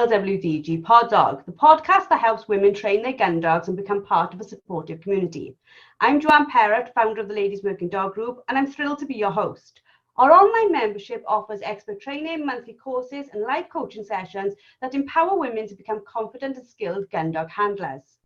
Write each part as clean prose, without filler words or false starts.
LWDG Pod Dog, the podcast that helps women train their gun dogs and become part of a supportive community. I'm Joanne Perrott, founder of the Ladies Working Dog Group, and I'm thrilled to be your host. Our online membership offers expert training, monthly courses, and live coaching sessions that empower women to become confident and skilled gun dog handlers.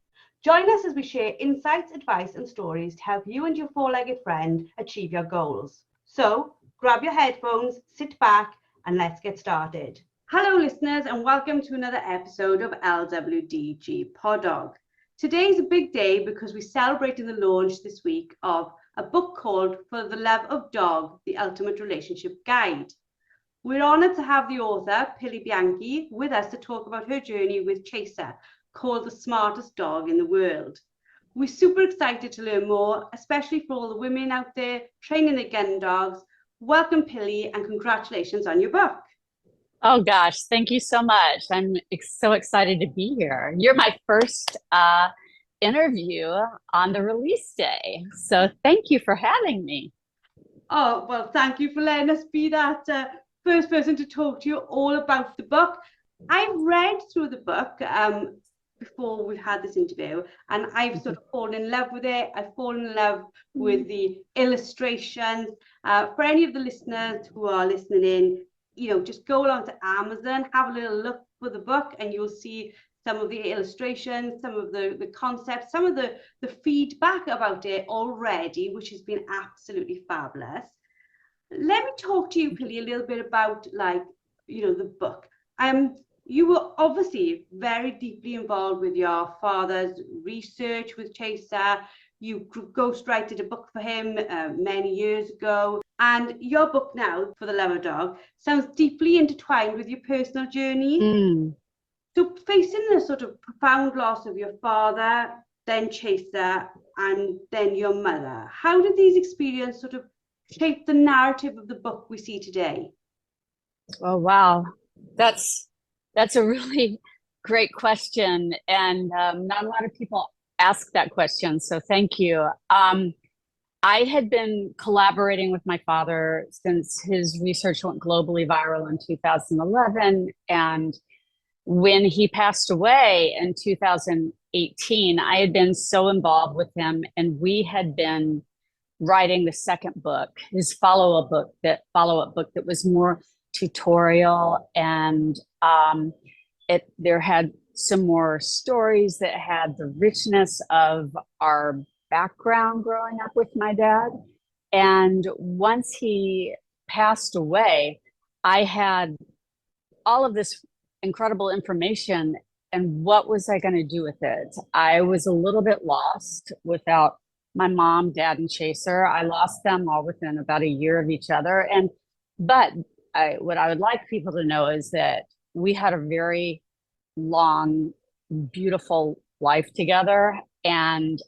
Join us as we share insights, advice, and stories to help you and your four-legged friend achieve your goals. So, grab your headphones, sit back, and let's get started. Hello listeners, and welcome to another episode of LWDG Pod Dog. Today is a big day because we're celebrating the launch this week of a book called For the Love of Dog, The Ultimate Relationship Guide. We're honoured to have the author, Pilley Bianchi, with us to talk about her journey with Chaser, called the smartest dog in the world. We're super excited to learn more, especially for all the women out there training their gun dogs. Welcome, Pilley, and congratulations on your book. Oh gosh, thank you so much. I'm so excited to be here. You're my first interview on the release day. So thank you for having me. Oh, well, thank you for letting us be that first person to talk to you all about the book. I've read through the book before we've had this interview, and I've sort of fallen in love with it. I've fallen in love with the illustrations. For any of the listeners who are listening in, just go along to Amazon, have a little look for the book, and you'll see some of the illustrations, some of the concepts, some of the feedback about it already, which has been absolutely fabulous. Let me talk to you, Pilley, a little bit about the book. You were obviously very deeply involved with your father's research with Chaser. You ghostwrote a book for him many years ago. And your book now, For the Love of Dog, sounds deeply intertwined with your personal journey. So facing the sort of profound loss of your father, then Chaser, and then your mother, how did these experiences sort of shape the narrative of the book we see today? Oh, wow. That's a really great question. And not a lot of people ask that question. So thank you. I had been collaborating with my father since his research went globally viral in 2011. And when he passed away in 2018, I had been so involved with him, and we had been writing the second book, his follow-up book that was more tutorial, and there had some more stories that had the richness of our background growing up with my dad. And once he passed away, I had all of this incredible information, and what was I going to do with it? I was a little bit lost without my mom, dad, and Chaser. I lost them all within about a year of each other. But what I would like people to know is that we had a very long, beautiful life together, and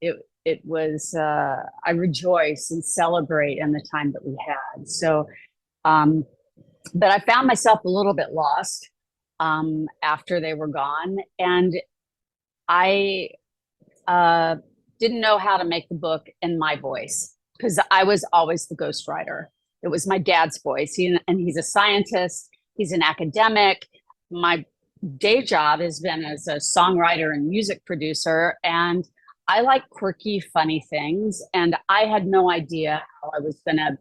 it was I rejoice and celebrate in the time that we had. So but I found myself a little bit lost after they were gone, and I didn't know how to make the book in my voice, because I was always the ghostwriter. It was my dad's voice, and he's a scientist, he's an academic. My day job has been as a songwriter and music producer, and I like quirky, funny things, and I had no idea how I was going to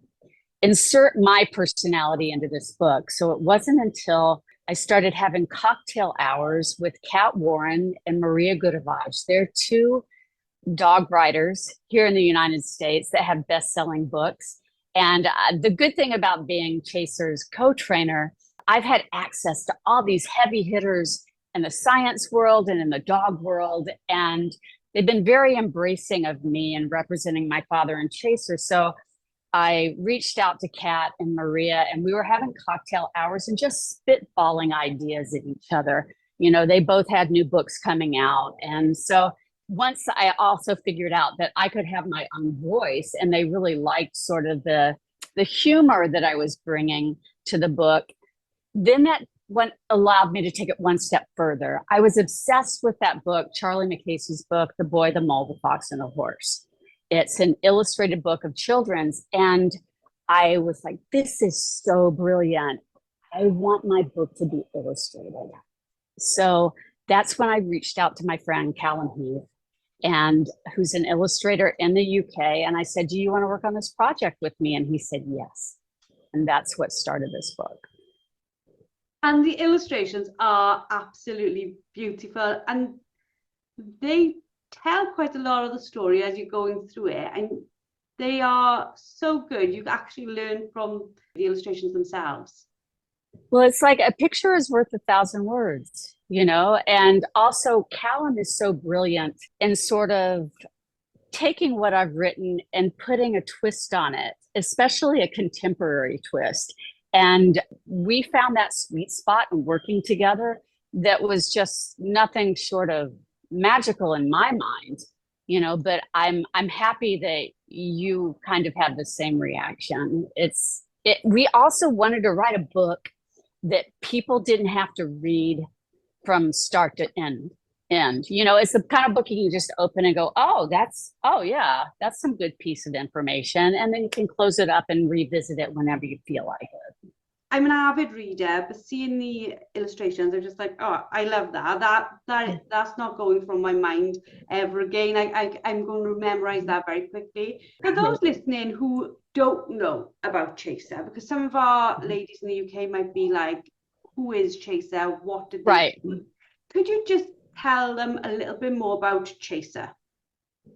insert my personality into this book. So it wasn't until I started having cocktail hours with Kat Warren and Maria Goodavage. They're two dog writers here in the United States that have best-selling books. And the good thing about being Chaser's co-trainer, I've had access to all these heavy hitters in the science world and in the dog world. And they've been very embracing of me and representing my father and Chaser. So I reached out to Kat and Maria, and we were having cocktail hours and just spitballing ideas at each other. They both had new books coming out. And so once I also figured out that I could have my own voice, and they really liked sort of the humor that I was bringing to the book, then that allowed me to take it one step further. I was obsessed with that book, Charlie McCasey's book, The Boy, the Mole, the Fox, and the Horse. It's an illustrated book of children's, and I was like, this is so brilliant. I want my book to be illustrated. So that's when I reached out to my friend Callum Heath, and who's an illustrator in the UK. And I said, do you want to work on this project with me? And he said, yes. And that's what started this book. And the illustrations are absolutely beautiful, and they tell quite a lot of the story as you're going through it, and they are so good. You actually learn from the illustrations themselves. Well, it's like a picture is worth 1,000 words, you know? And also, Callum is so brilliant in sort of taking what I've written and putting a twist on it, especially a contemporary twist. And we found that sweet spot in working together that was just nothing short of magical in my mind, you know, but I'm happy that you kind of have the same reaction. We also wanted to write a book that people didn't have to read from start to end. You know, it's the kind of book you can just open and go, oh yeah, that's some good piece of information. And then you can close it up and revisit it whenever you feel like it. I'm an avid reader, but seeing the illustrations, I'm just like, oh, I love that. That's not going from my mind ever again. I'm going to memorize that very quickly. For those listening who don't know about Chaser, because some of our ladies in the UK might be like, who is Chaser? What did they do? Could you just tell them a little bit more about Chaser?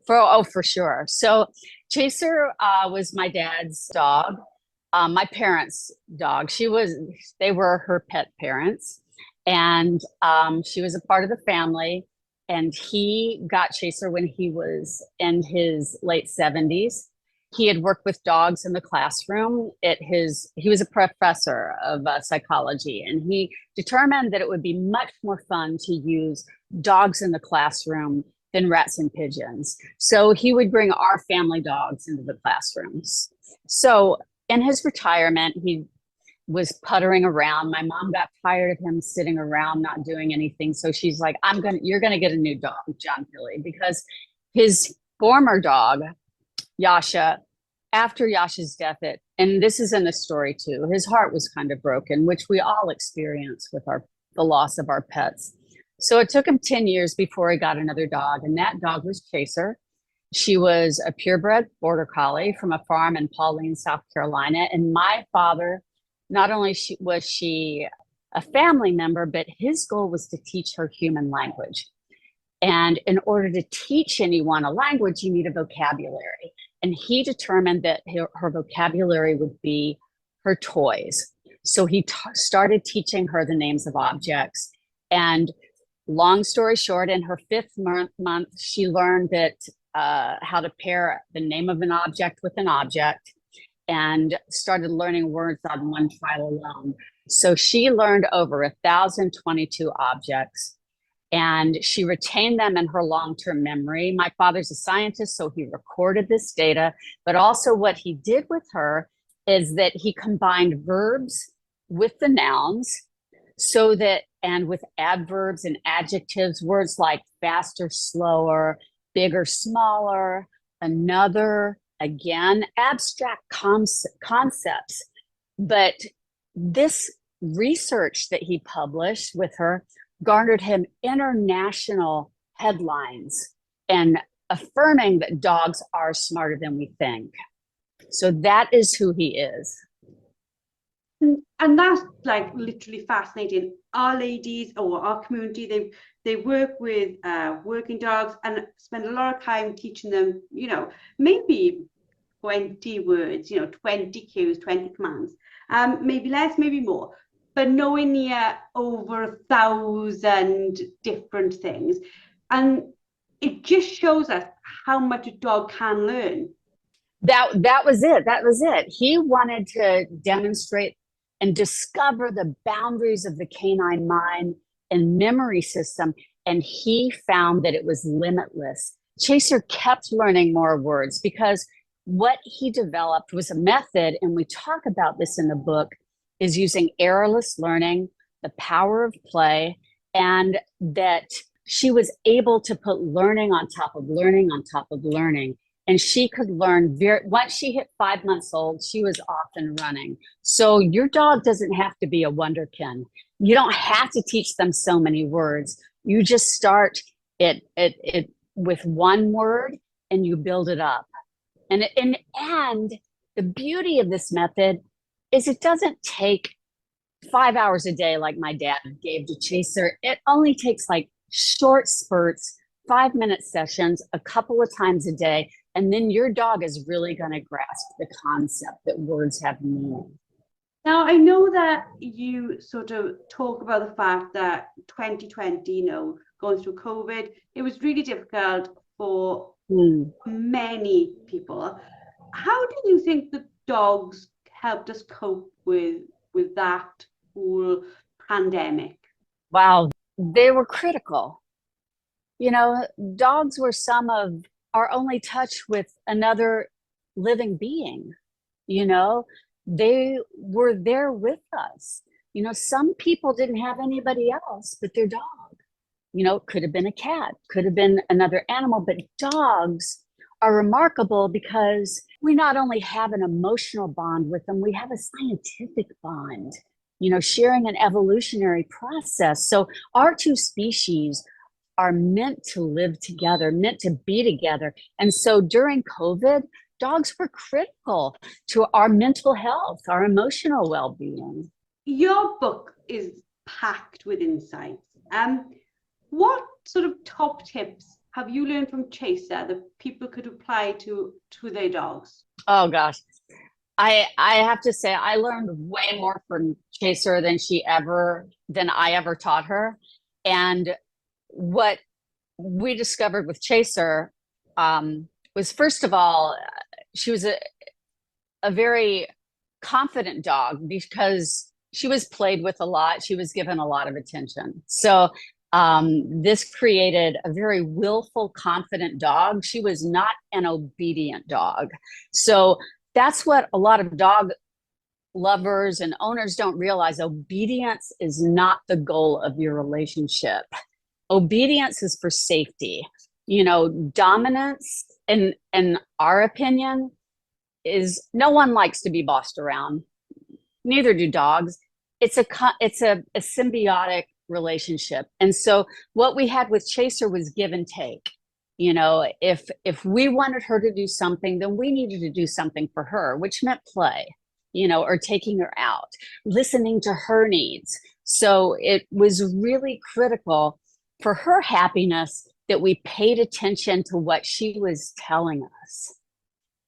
For sure. So Chaser was my dad's dog. My parents' dog. They were her pet parents, and she was a part of the family. And he got Chaser when he was in his late 70s. He had worked with dogs in the classroom. He was a professor of psychology, and he determined that it would be much more fun to use dogs in the classroom than rats and pigeons. So he would bring our family dogs into the classrooms. So in his retirement, he was puttering around. My mom got tired of him sitting around, not doing anything. So she's like, you're going to get a new dog, John Pilley, because his former dog, Yasha, after Yasha's death, and this is in the story too, his heart was kind of broken, which we all experience with the loss of our pets. So it took him 10 years before he got another dog, and that dog was Chaser. She was a purebred border collie from a farm in Pauline, South Carolina. And my father, not only was she a family member, but his goal was to teach her human language. And in order to teach anyone a language, you need a vocabulary. And he determined that her vocabulary would be her toys. So he started teaching her the names of objects. And long story short, in her 5th month, she learned that how to pair the name of an object with an object, and started learning words on one trial alone. So she learned over 1,022 objects, and she retained them in her long-term memory. My father's a scientist, so he recorded this data, but also what he did with her is that he combined verbs with the nouns, so that, and with adverbs and adjectives, words like faster, slower, bigger, smaller, another, again, abstract concepts. But this research that he published with her garnered him international headlines and affirming that dogs are smarter than we think. So that is who he is. And that's like literally fascinating. Our ladies or our community, they work with working dogs and spend a lot of time teaching them, you know, maybe 20 words, you know, 20 cues, 20 commands, maybe less, maybe more, but nowhere near over 1,000 different things. And it just shows us how much a dog can learn. That was it. He wanted to demonstrate and discover the boundaries of the canine mind and memory system. And he found that it was limitless. Chaser kept learning more words because what he developed was a method, and we talk about this in the book, is using errorless learning, the power of play, and that she was able to put learning on top of learning on top of learning and she could learn once she hit 5 months old, she was off and running. So your dog doesn't have to be a wonderkin. You don't have to teach them so many words. You just start it with one word and you build it up. And the beauty of this method is it doesn't take 5 hours a day like my dad gave to Chaser. It only takes like short spurts, 5-minute sessions, a couple of times a day. And then your dog is really going to grasp the concept that words have meaning. Now, I know that you sort of talk about the fact that 2020, going through COVID, it was really difficult for many people. How do you think the dogs helped us cope with that whole pandemic? Wow, they were critical. Dogs were some of our only touch with another living being. They were there with us. Some people didn't have anybody else but their dog. It could have been a cat, could have been another animal, but dogs are remarkable because we not only have an emotional bond with them, we have a scientific bond, sharing an evolutionary process. So our two species are meant to live together, meant to be together. And so during COVID, dogs were critical to our mental health, our emotional well-being. Your book is packed with insights. What sort of top tips have you learned from Chaser that people could apply to their dogs? Oh gosh, I have to say I learned way more from Chaser than I ever taught her. And what we discovered with Chaser was, first of all, she was a very confident dog because she was played with a lot. She was given a lot of attention. So this created a very willful, confident dog. She was not an obedient dog. So that's what a lot of dog lovers and owners don't realize. Obedience is not the goal of your relationship. Obedience is for safety. Dominance, in our opinion, is no one likes to be bossed around. Neither do dogs. It's a symbiotic relationship. And so what we had with Chaser was give and take. If we wanted her to do something, then we needed to do something for her, which meant play, or taking her out, listening to her needs. So it was really critical for her happiness that we paid attention to what she was telling us.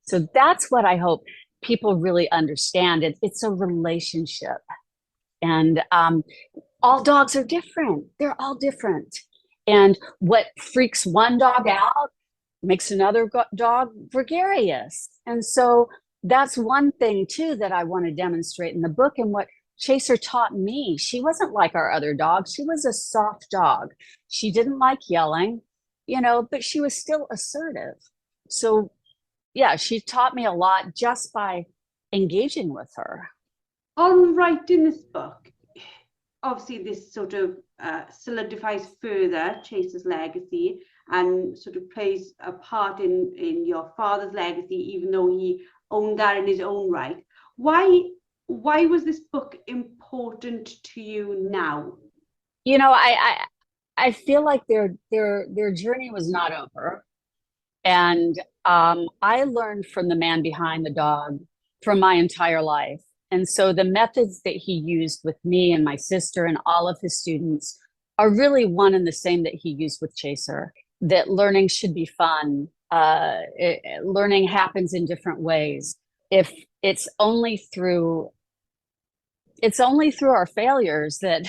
So that's what I hope people really understand. It's a relationship. And all dogs are different. They're all different. And what freaks one dog out makes another dog gregarious. And so that's one thing, too, that I want to demonstrate in the book. And what Chaser taught me, she wasn't like our other dogs. She was a soft dog. She didn't like yelling, but she was still assertive. So, yeah, she taught me a lot just by engaging with her. On writing this book, obviously this sort of solidifies further Chaser's legacy and sort of plays a part in your father's legacy, even though he owned that in his own right. Why was this book important to you now? I feel like their journey was not over. And I learned from the man behind the dog for my entire life. And so the methods that he used with me and my sister and all of his students are really one and the same that he used with Chaser, that learning should be fun. Learning happens in different ways. If it's only through our failures that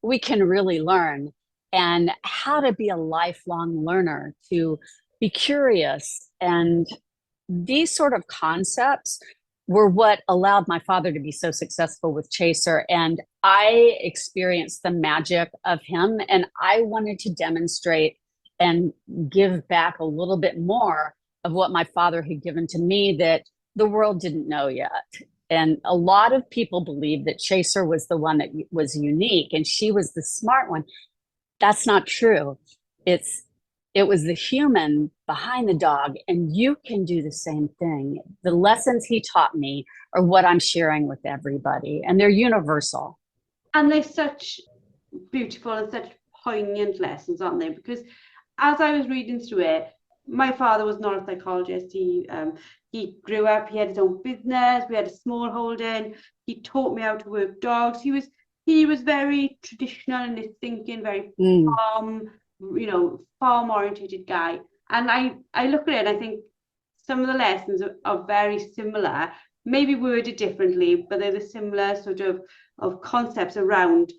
we can really learn, and how to be a lifelong learner, to be curious. And these sort of concepts were what allowed my father to be so successful with Chaser. And I experienced the magic of him, and I wanted to demonstrate and give back a little bit more of what my father had given to me that the world didn't know yet. And a lot of people believe that Chaser was the one that was unique and she was the smart one. That's not true. It's it was the human behind the dog, and you can do the same thing. The lessons he taught me are what I'm sharing with everybody, and they're universal. And they're such beautiful and such poignant lessons, aren't they? Because as I was reading through it, my father was not a psychologist. He grew up, he had his own business, we had a small holding. He taught me how to work dogs. He was very traditional in his thinking, very farm, farm oriented guy. And I look at it and I think some of the lessons are very similar, maybe worded differently, but they're the similar sort of concepts around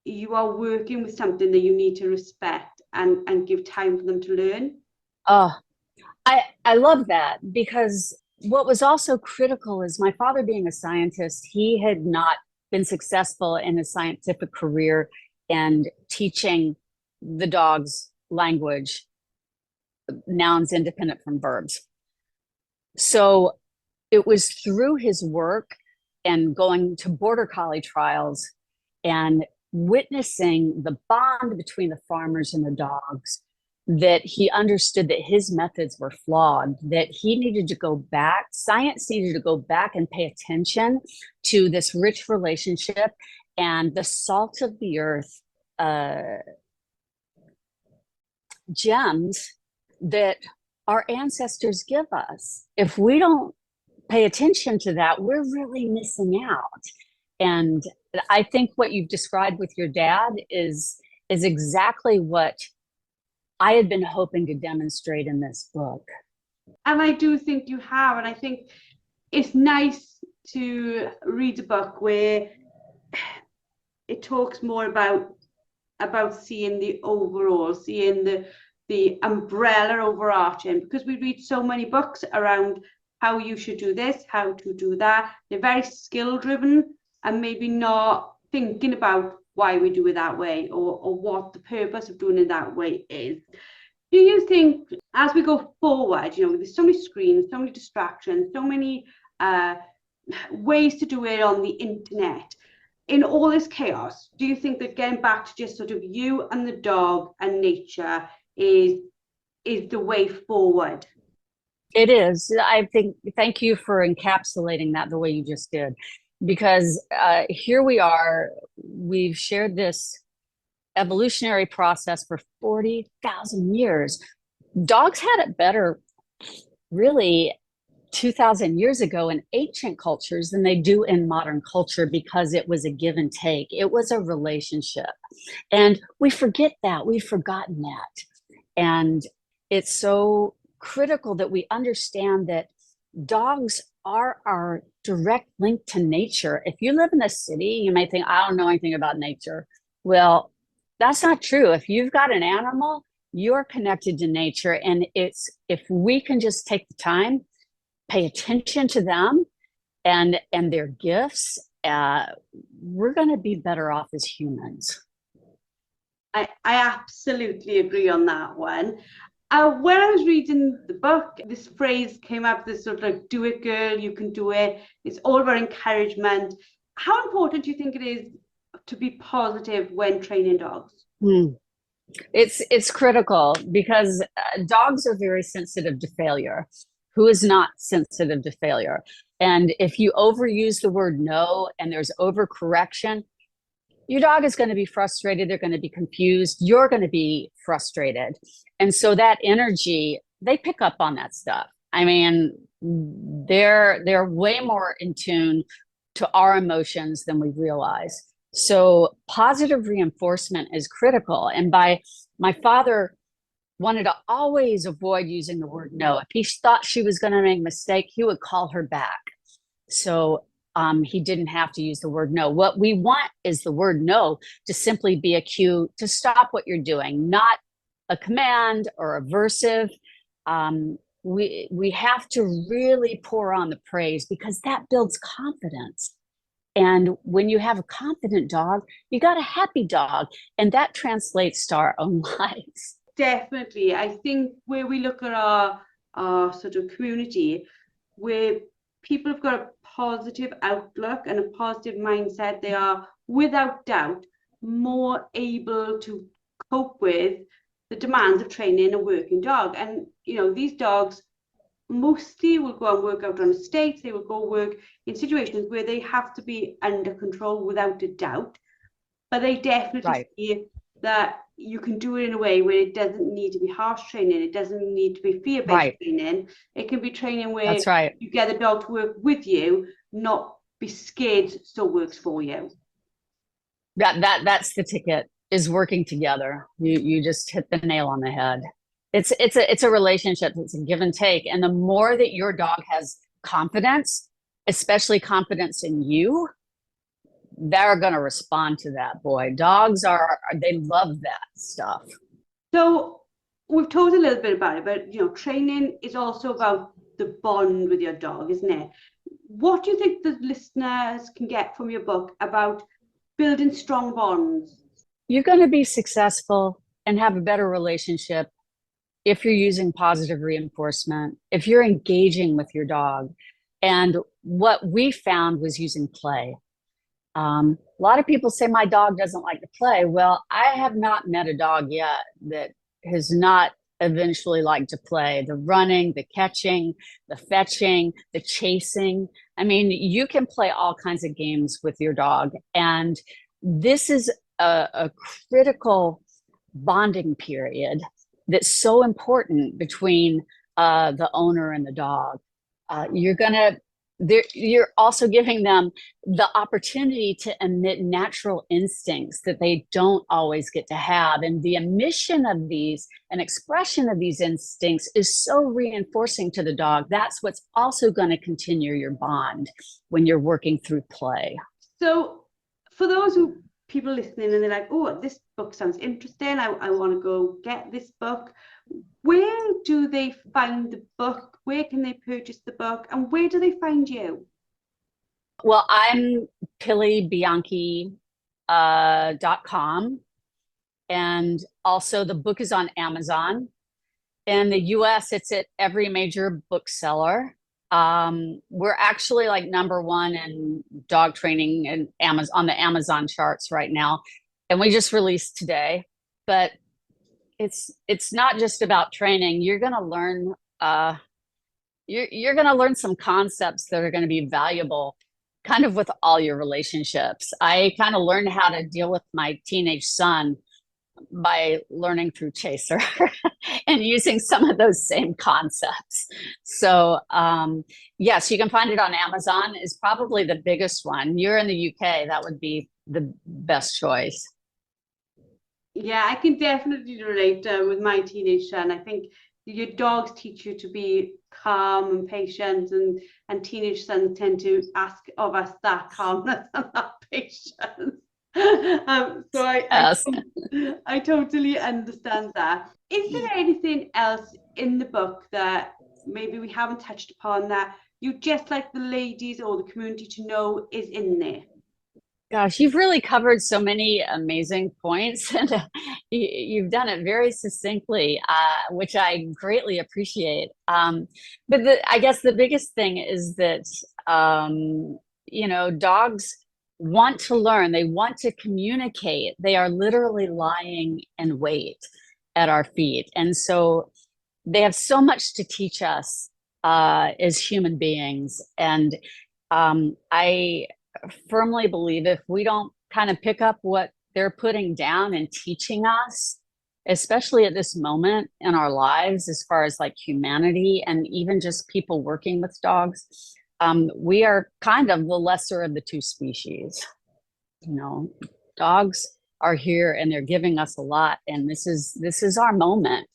you are working with something that you need to respect and give time for them to learn. Oh, I love that, because what was also critical is my father being a scientist, he had not been successful in a scientific career and teaching the dogs language, nouns independent from verbs. So it was through his work and going to border collie trials and witnessing the bond between the farmers and the dogs that he understood that his methods were flawed, that he needed to go back, science needed to go back and pay attention to this rich relationship and the salt of the earth gems that our ancestors give us. If we don't pay attention to that, we're really missing out. And I think what you've described with your dad is exactly what I had been hoping to demonstrate in this book. And I do think you have. And I think it's nice to read a book where it talks more about seeing the overall, seeing the umbrella overarching, because we read so many books around how you should do this, how to do that. They're very skill driven and maybe not thinking about why we do it that way or what the purpose of doing it that way is. Do you think as we go forward, there's so many screens, so many distractions, so many ways to do it on the internet, in all this chaos, do you think that getting back to just sort of you and the dog and nature is the way forward? It is. I think, thank you for encapsulating that the way you just did, because here we are, we've shared this evolutionary process for 40,000 years. Dogs had it better really 2,000 years ago in ancient cultures than they do in modern culture, because it was a give and take. It was a relationship. And we forget that. We've forgotten that. And it's so critical that we understand that dogs are our direct link to nature. If you live in a city, you may think, I don't know anything about nature. Well, that's not true. If you've got an animal, you're connected to nature. And it's, if we can just take the time, pay attention to them and their gifts, we're going to be better off as humans. I absolutely agree on that one. When I was reading the book, this phrase came up, this sort of like, do it, girl, you can do it. It's all about encouragement. How important do you think it is to be positive when training dogs? It's critical, because dogs are very sensitive to failure. Who is not sensitive to failure? And if you overuse the word no and there's overcorrection, your dog is going to be frustrated. They're going to be confused. You're going to be frustrated. And so that energy, they pick up on that stuff. I mean, they're way more in tune to our emotions than we realize. So positive reinforcement is critical. And my father wanted to always avoid using the word no. If he thought she was going to make a mistake, he would call her back. So he didn't have to use the word no. What we want is the word no to simply be a cue to stop what you're doing, not a command or aversive. We have to really pour on the praise, because that builds confidence. And when you have a confident dog, you got a happy dog, and that translates to our own lives. Definitely. I think where we look at our sort of community, where people have got a positive outlook and a positive mindset, they are without doubt more able to cope with the demands of training a working dog. And, you know, these dogs mostly will go and work out on estates. They will go work in situations where they have to be under control without a doubt. But they definitely see that you can do it in a way where it doesn't need to be harsh training. It doesn't need to be fear-based training. It can be training where you get the dog to work with you, not be scared so works for you. That's the ticket, is working together. You just hit the nail on the head. It's a relationship. It's a give and take. And the more that your dog has confidence, especially confidence in you, they're going to respond to that, boy. Dogs they love that stuff. So we've talked a little bit about it, but, you know, training is also about the bond with your dog, isn't it? What do you think the listeners can get from your book about building strong bonds? You're going to be successful and have a better relationship if you're using positive reinforcement, if you're engaging with your dog. And what we found was using play. A lot of people say my dog doesn't like to play. Well, I have not met a dog yet that has not eventually liked to play. The running, the catching, the fetching, the chasing. I mean, you can play all kinds of games with your dog. And this is a critical bonding period that's so important between the owner and the dog. You're also giving them the opportunity to emit natural instincts that they don't always get to have. And the emission of these and expression of these instincts is so reinforcing to the dog. That's what's also going to continue your bond when you're working through play. So for those people listening and they're like, oh, this book sounds interesting, I want to go get this book, where do they find the book? Where can they purchase the book? And where do they find you? Well, I'm Pilley Bianchi .com. And also the book is on Amazon. In the US, it's at every major bookseller. We're actually like #1 in dog training and on the Amazon charts right now. And we just released today. But it's not just about training. You're going to learn you're going to learn some concepts that are going to be valuable kind of with all your relationships. I kind of learned how to deal with my teenage son by learning through Chaser and using some of those same concepts. So yes, you can find it on Amazon is probably the biggest one. You're in the UK, that would be the best choice. Yeah, I can definitely relate with my teenage son. I think your dogs teach you to be calm and patient, and teenage sons tend to ask of us that calmness and that patience. So I totally understand that. Is there anything else in the book that maybe we haven't touched upon that you just like the ladies or the community to know is in there? Gosh, you've really covered so many amazing points, and you've done it very succinctly, which I greatly appreciate. But I guess the biggest thing is that, you know, dogs want to learn. They want to communicate. They are literally lying in wait at our feet. And so they have so much to teach us as human beings. And I firmly believe if we don't kind of pick up what they're putting down and teaching us, especially at this moment in our lives, as far as like humanity and even just people working with dogs, we are kind of the lesser of the two species. You know, dogs are here and they're giving us a lot, and this is our moment.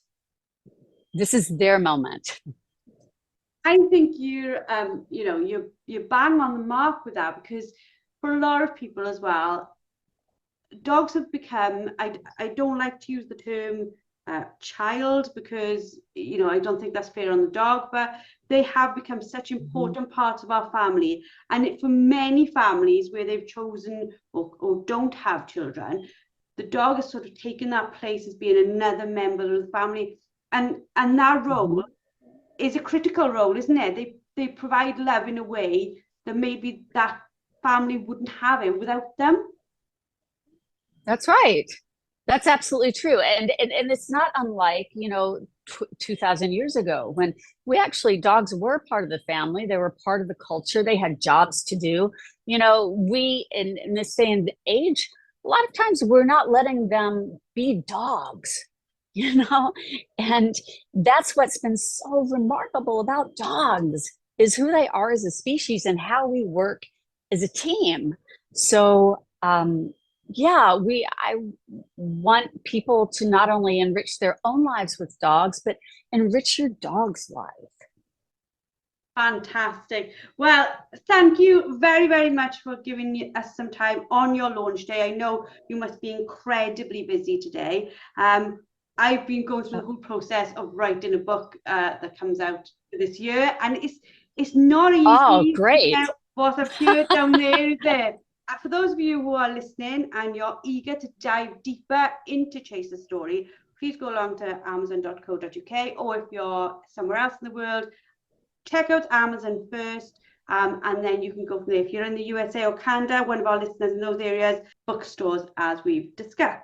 This is their moment. I think you're bang on the mark with that, because for a lot of people as well, dogs have become, I don't like to use the term child, because, you know, I don't think that's fair on the dog, but they have become such important parts of our family. And for many families where they've chosen or don't have children, the dog has sort of taken that place as being another member of the family, and that role is a critical role, isn't it? They provide love in a way that maybe that family wouldn't have it without them. That's right. That's absolutely true. And it's not unlike, 2000 years ago when dogs were part of the family. They were part of the culture. They had jobs to do. We in this day and age, a lot of times we're not letting them be dogs, and that's what's been so remarkable about dogs is who they are as a species and how we work as a team. So, yeah, I want people to not only enrich their own lives with dogs, but enrich your dog's life. Fantastic. Well, thank you very, very much for giving us some time on your launch day. I know you must be incredibly busy today. I've been going through the whole process of writing a book that comes out this year, and it's not easy. Oh, great. To get what's appeared down there, is it? For those of you who are listening and you're eager to dive deeper into Chase's story, please go along to amazon.co.uk, or if you're somewhere else in the world, check out Amazon first, and then you can go from there. If you're in the USA or Canada, one of our listeners in those areas, bookstores, as we've discussed.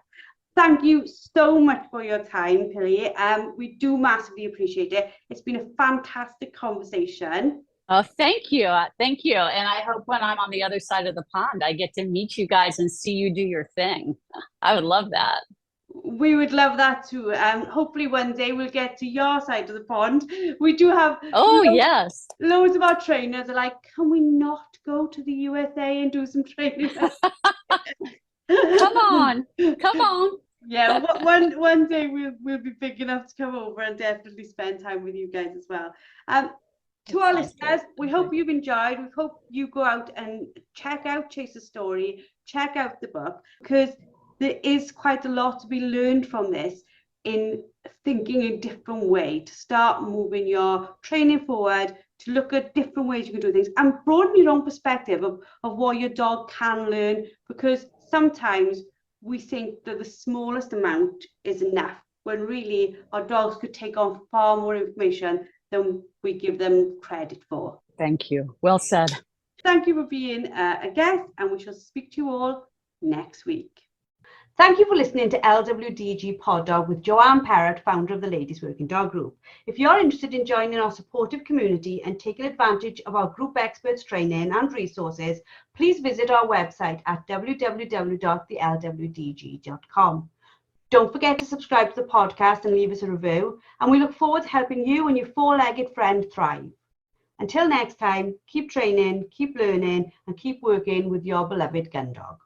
Thank you so much for your time, Pilley. We do massively appreciate it. It's been a fantastic conversation. Oh, thank you. Thank you. And I hope when I'm on the other side of the pond, I get to meet you guys and see you do your thing. I would love that. We would love that too. Hopefully one day we'll get to your side of the pond. We do have yes, loads of our trainers are like, can we not go to the USA and do some training? Come on. Yeah, one day we'll be big enough to come over and definitely spend time with you guys as well. To our listeners, we hope you've enjoyed. We hope you go out and check out Chase's story, check out the book, because there is quite a lot to be learned from this in thinking a different way, to start moving your training forward, to look at different ways you can do things and broaden your own perspective of what your dog can learn, because sometimes we think that the smallest amount is enough, when really our dogs could take on far more information than we give them credit for. Thank you. Well said. Thank you for being a guest, and we shall speak to you all next week. Thank you for listening to LWDG Pod Dog with Joanne Parrott, founder of the Ladies Working Dog Group. If you're interested in joining our supportive community and taking advantage of our group experts training and resources, please visit our website at www.thelwdg.com. Don't forget to subscribe to the podcast and leave us a review, and we look forward to helping you and your four-legged friend thrive. Until next time, keep training, keep learning, and keep working with your beloved gun dog.